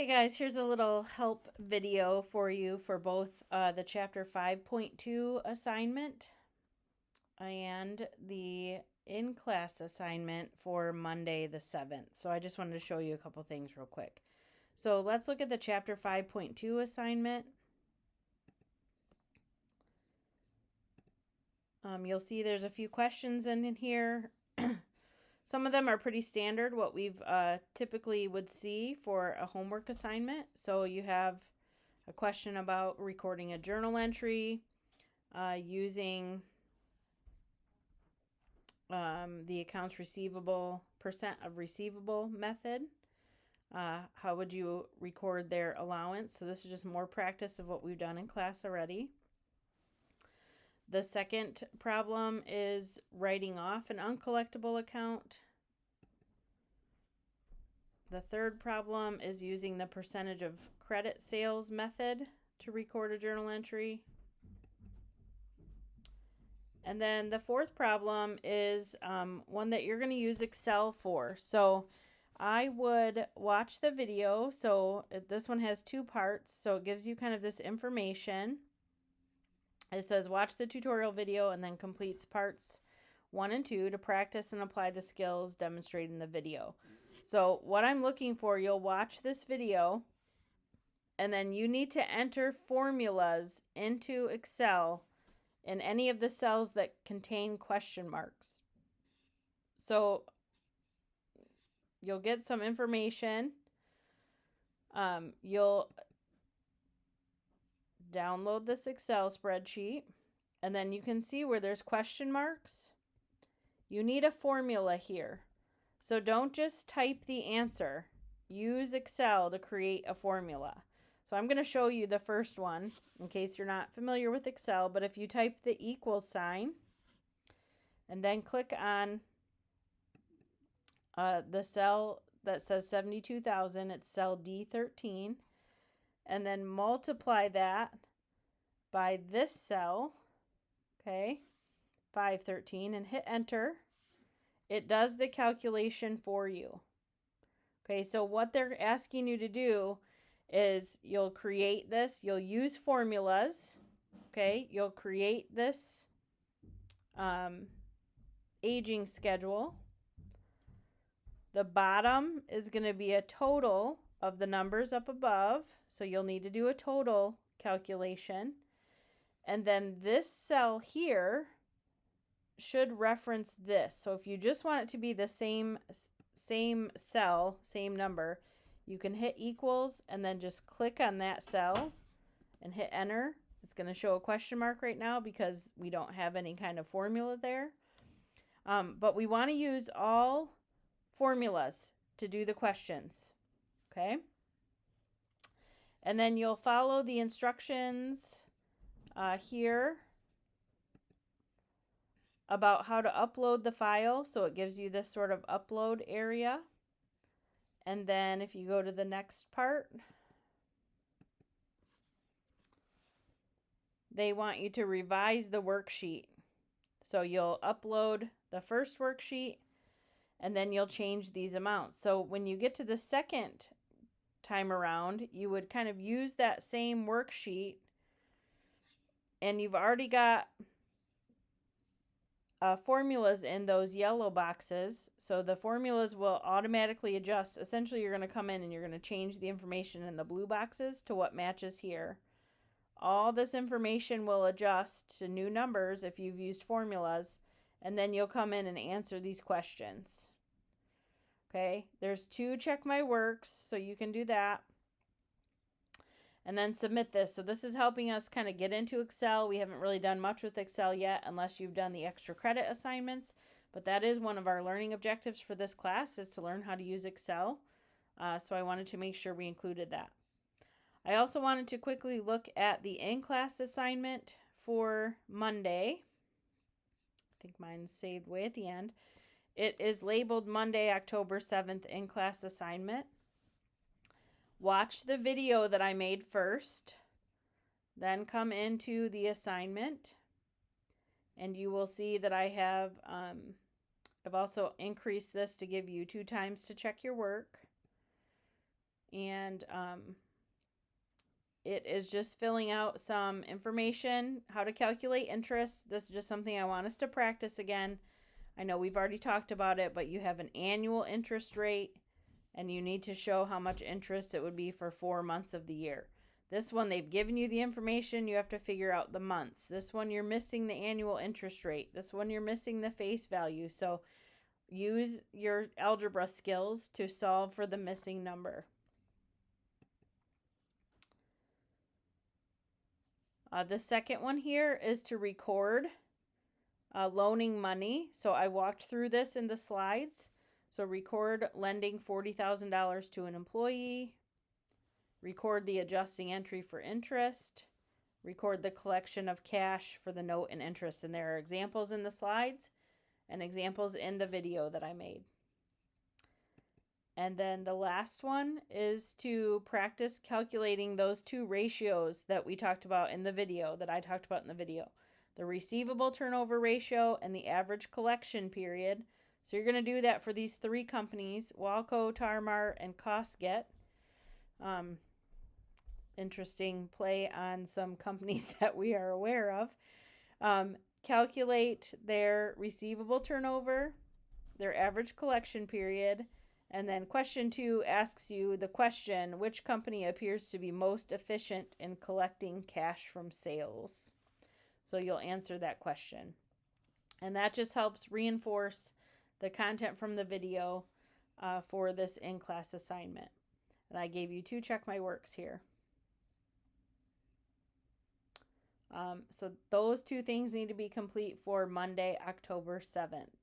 Hey guys, here's a little help video for you for both the chapter 5.2 assignment and the in-class assignment for Monday the 7th. So I just wanted to show you a couple things real quick. So let's look at the chapter 5.2 assignment. You'll see there's a few questions in here. Some of them are pretty standard, what we've typically would see for a homework assignment. So you have a question about recording a journal entry, using the accounts receivable, percent of receivable method. How would you record their allowance? So this is just more practice of what we've done in class already. The second problem is writing off an uncollectible account. The third problem is using the percentage of credit sales method to record a journal entry. And then the fourth problem is one that you're going to use Excel for. So I would watch the video. So this one has two parts. So it gives you kind of this information. It says watch the tutorial video and then completes parts 1 and 2 to practice and apply the skills demonstrated in the video. So what I'm looking for, you'll watch this video and then you need to enter formulas into Excel in any of the cells that contain question marks. So you'll get some information. You'll download this Excel spreadsheet, and then you can see where there's question marks. You need a formula here. So don't just type the answer. Use Excel to create a formula. So I'm going to show you the first one in case you're not familiar with Excel, but if you type the equals sign and then click on the cell that says 72,000, it's cell D13, and then multiply that by this cell, okay, 513, and hit enter. It does the calculation for you. Okay, so what they're asking you to do is you'll create this, you'll use formulas, okay, you'll create this aging schedule. The bottom is going to be a total of the numbers up above, so you'll need to do a total calculation. And then this cell here should reference this. So if you just want it to be the same cell, same number, you can hit equals and then just click on that cell and hit enter. It's going to show a question mark right now because we don't have any kind of formula there. But we want to use all formulas to do the questions. Okay? And then you'll follow the instructions here about how to upload the file. So it gives you this sort of upload area. And then if you go to the next part, they want you to revise the worksheet. So you'll upload the first worksheet and then you'll change these amounts. So when you get to the second time around, you would kind of use that same worksheet, and you've already got formulas in those yellow boxes. So the formulas will automatically adjust. Essentially, you're going to come in and you're going to change the information in the blue boxes to what matches here. All this information will adjust to new numbers if you've used formulas, and then you'll come in and answer these questions. Okay, there's 2 check my works, so you can do that. And then submit this. So this is helping us kind of get into Excel. We haven't really done much with Excel yet unless you've done the extra credit assignments, but that is one of our learning objectives for this class, is to learn how to use Excel. So I wanted to make sure we included that. I also wanted to quickly look at the in-class assignment for Monday. I think mine's saved way at the end. It is labeled Monday, October 7th in-class assignment. Watch the video that I made first, then come into the assignment, and you will see that I have I've also increased this to give you 2 times to check your work. And it is just filling out some information, how to calculate interest. This is just something I want us to practice again. I know we've already talked about it, but you have an annual interest rate, and you need to show how much interest it would be for 4 months of the year. This one, they've given you the information. You have to figure out the months. This one, you're missing the annual interest rate. This one, you're missing the face value. So use your algebra skills to solve for the missing number. The second one here is to record loaning money. So I walked through this in the slides. So record lending $40,000 to an employee. Record the adjusting entry for interest. Record the collection of cash for the note and interest. And there are examples in the slides and examples in the video that I made. And then the last one is to practice calculating those two ratios that we talked about in the video, that I talked about in the video. The receivable turnover ratio and the average collection period. So you're going to do that for these three companies, Walco, Tarmar, and Costget. Interesting play on some companies that we are aware of. Calculate their receivable turnover, their average collection period, and then question 2 asks you the question, which company appears to be most efficient in collecting cash from sales? So you'll answer that question. And that just helps reinforce the content from the video for this in-class assignment. And I gave you 2 check my works here. So those 2 things need to be complete for Monday, October 7th.